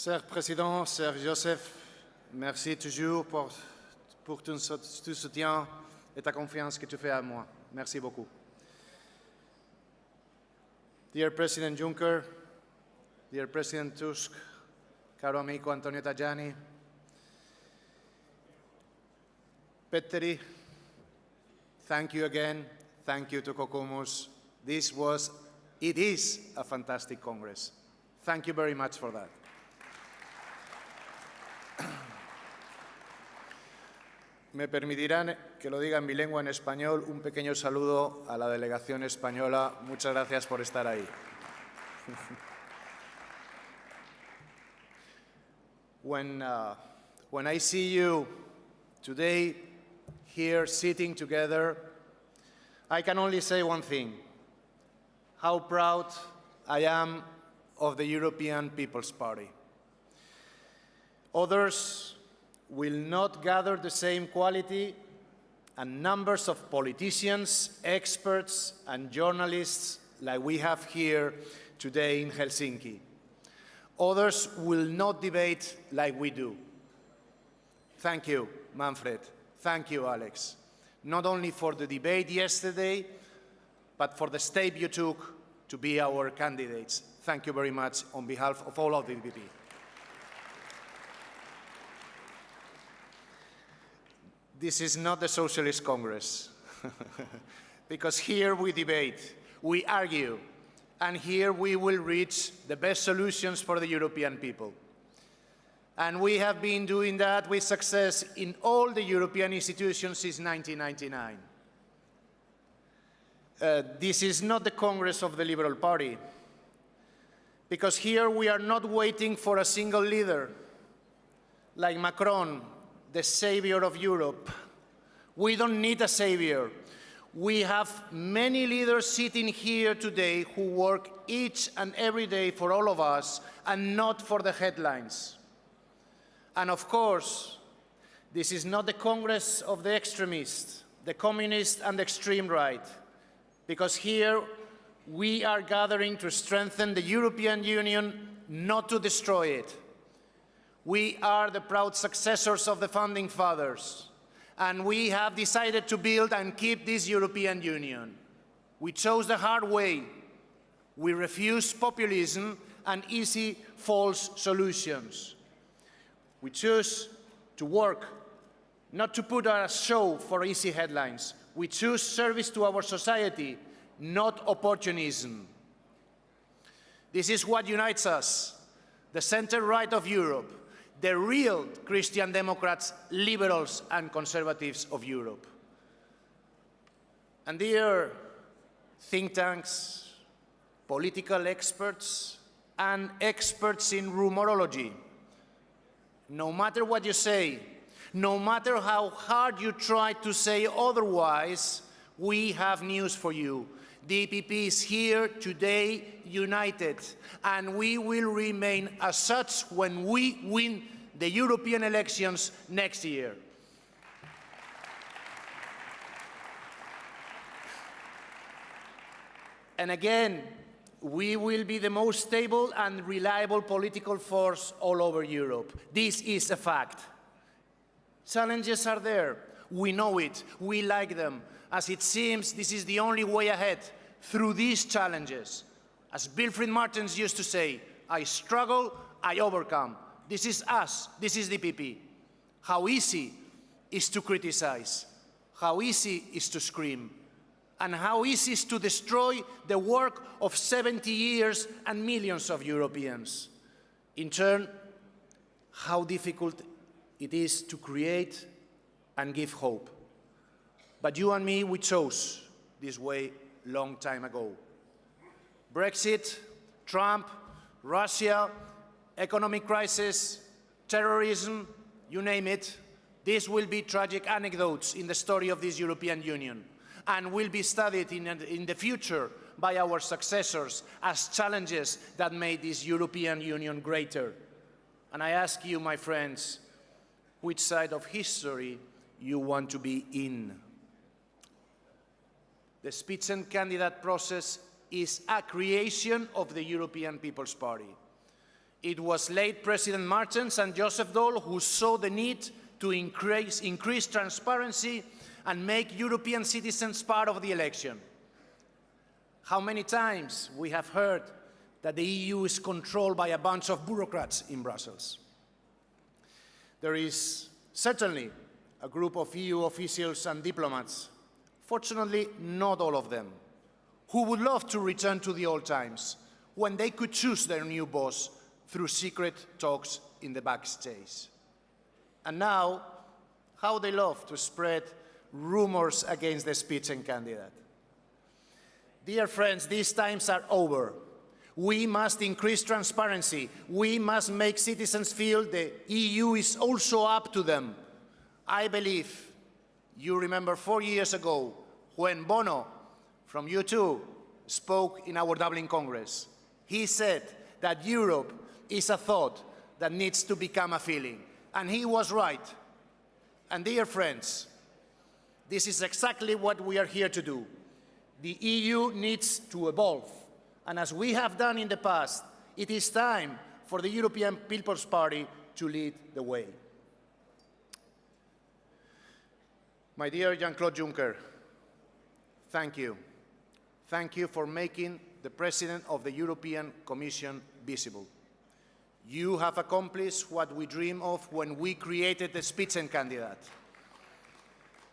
Cher Président, cher Joseph, merci toujours pour ton soutien et ta confiance que tu fais à moi. Merci beaucoup. Dear President Juncker, dear President Tusk, caro amico Antonio Tajani, Petteri, thank you again. Thank you to Kokomus. It is a fantastic Congress. Thank you very much for that. Me permitirán que lo diga en mi lengua, en español, un pequeño saludo a la delegación española. Muchas gracias por estar ahí. When I see you today here sitting together, I can only say one thing: how proud I am of the European People's Party. Others will not gather the same quality and numbers of politicians, experts, and journalists like we have here today in Helsinki. Others will not debate like we do. Thank you, Manfred. Thank you, Alex. Not only for the debate yesterday, but for the step you took to be our candidates. Thank you very much on behalf of all of the EPP. This is not the Socialist Congress, because here we debate, we argue, and here we will reach the best solutions for the European people. And we have been doing that with success in all the European institutions since 1999. This is not the Congress of the Liberal Party, because here we are not waiting for a single leader, like Macron, the savior of Europe. We don't need a savior. We have many leaders sitting here today who work each and every day for all of us and not for the headlines. And of course, this is not the Congress of the extremists, the communists and the extreme right, because here we are gathering to strengthen the European Union, not to destroy it. We are the proud successors of the Founding Fathers, and we have decided to build and keep this European Union. We chose the hard way. We refuse populism and easy, false solutions. We choose to work, not to put on a show for easy headlines. We choose service to our society, not opportunism. This is what unites us, the center-right of Europe, the real Christian Democrats, liberals and conservatives of Europe. And dear think tanks, political experts, and experts in rumorology, no matter what you say, no matter how hard you try to say otherwise, we have news for you. The EPP is here today, united, and we will remain as such when we win the European elections next year. And again, we will be the most stable and reliable political force all over Europe. This is a fact. Challenges are there. We know it. We like them. As it seems, this is the only way ahead, through these challenges. As Wilfried Martens used to say, I struggle, I overcome. This is us. This is the EPP. How easy is to criticize. How easy is to scream. And how easy is to destroy the work of 70 years and millions of Europeans. In turn, how difficult it is to create and give hope. But you and me, we chose this way long time ago. Brexit, Trump, Russia, economic crisis, terrorism, you name it, these will be tragic anecdotes in the story of this European Union and will be studied in the future by our successors as challenges that made this European Union greater. And I ask you, my friends, which side of history you want to be in. The Spitzenkandidat process is a creation of the European People's Party. It was late President Martens and Joseph Daul who saw the need to increase transparency and make European citizens part of the election. How many times we have heard that the EU is controlled by a bunch of bureaucrats in Brussels. There is certainly a group of EU officials and diplomats, fortunately not all of them, who would love to return to the old times when they could choose their new boss through secret talks in the backstage. And now, how they love to spread rumors against the Spitzenkandidat. Dear friends, these times are over. We must increase transparency. We must make citizens feel the EU is also up to them. I believe you remember 4 years ago when Bono from U2 spoke in our Dublin Congress. He said that Europe is a thought that needs to become a feeling. And he was right. And dear friends, this is exactly what we are here to do. The EU needs to evolve. And as we have done in the past, it is time for the European People's Party to lead the way. My dear Jean-Claude Juncker, thank you. Thank you for making the President of the European Commission visible. You have accomplished what we dreamed of when we created the Spitzenkandidat.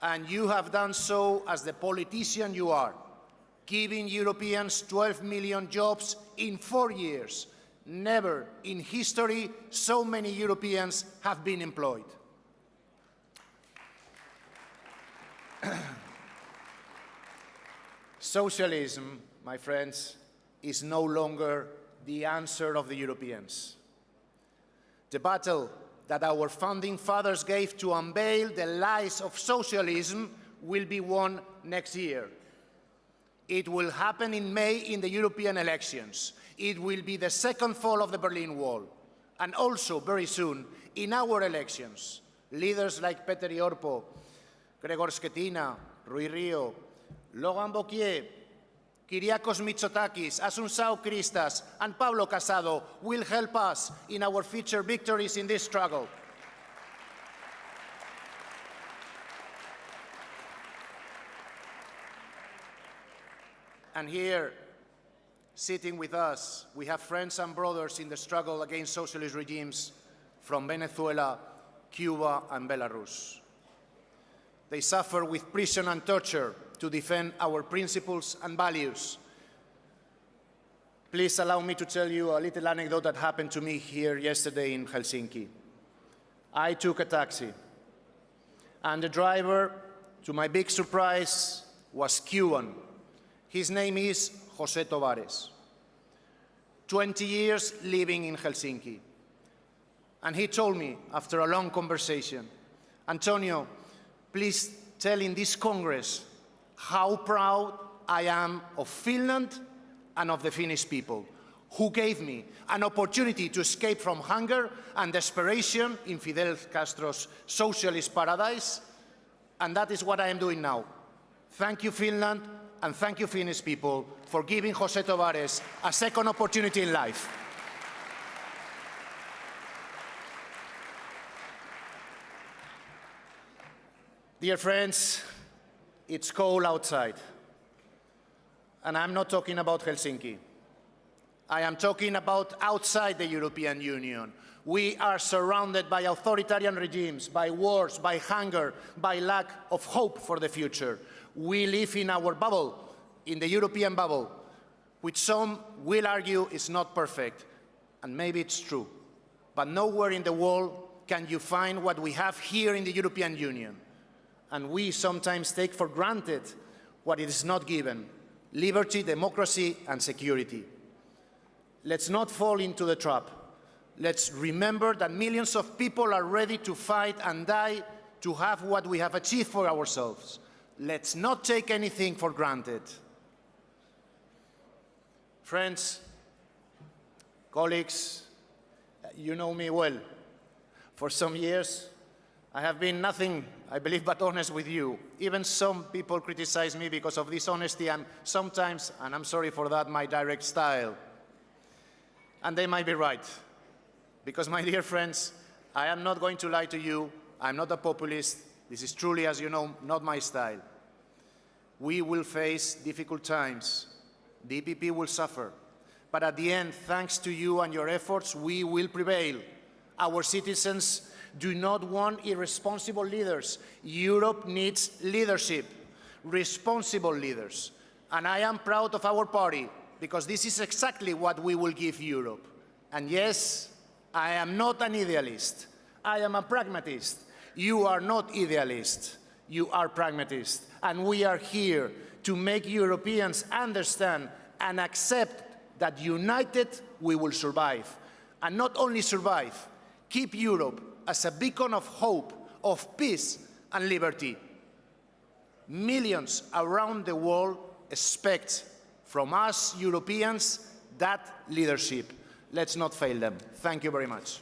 And you have done so as the politician you are, giving Europeans 12 million jobs in 4 years. Never in history so many Europeans have been employed. Socialism, my friends, is no longer the answer of the Europeans. The battle that our founding fathers gave to unveil the lies of socialism will be won next year. It will happen in May in the European elections. It will be the second fall of the Berlin Wall. And also, very soon, in our elections, leaders like Petteri Orpo, Gregor Schetina, Rui Rio, Logan Wauquiez, Kyriakos Mitsotakis, Asunsao Christas, and Pablo Casado will help us in our future victories in this struggle. And here, sitting with us, we have friends and brothers in the struggle against socialist regimes from Venezuela, Cuba, and Belarus. They suffer with prison and torture to defend our principles and values. Please allow me to tell you a little anecdote that happened to me here yesterday in Helsinki. I took a taxi, and the driver, to my big surprise, was Cuban. His name is José Tovares. 20 years living in Helsinki. And he told me, after a long conversation, Antonio, please tell in this Congress how proud I am of Finland and of the Finnish people, who gave me an opportunity to escape from hunger and desperation in Fidel Castro's socialist paradise, and that is what I am doing now. Thank you, Finland, and thank you, Finnish people, for giving José Tovares a second opportunity in life. Dear friends, it's cold outside. And I'm not talking about Helsinki. I am talking about outside the European Union. We are surrounded by authoritarian regimes, by wars, by hunger, by lack of hope for the future. We live in our bubble, in the European bubble, which some will argue is not perfect. And maybe it's true. But nowhere in the world can you find what we have here in the European Union. And we sometimes take for granted what it is not given: liberty, democracy, and security. Let's not fall into the trap. Let's remember that millions of people are ready to fight and die to have what we have achieved for ourselves. Let's not take anything for granted. Friends, colleagues, you know me well. For some years, I have been nothing, I believe, but honest with you. Even some people criticize me because of this honesty and sometimes, and I'm sorry for that, my direct style. And they might be right. Because, my dear friends, I am not going to lie to you. I'm not a populist. This is truly, as you know, not my style. We will face difficult times. The EPP will suffer. But at the end, thanks to you and your efforts, we will prevail. Our citizens do not want irresponsible leaders. Europe needs leadership, responsible leaders. And I am proud of our party, because this is exactly what we will give Europe. And yes, I am not an idealist. I am a pragmatist. You are not idealists. You are pragmatists. And we are here to make Europeans understand and accept that united we will survive. And not only survive, keep Europe as a beacon of hope, of peace and liberty. Millions around the world expect from us Europeans that leadership. Let's not fail them. Thank you very much.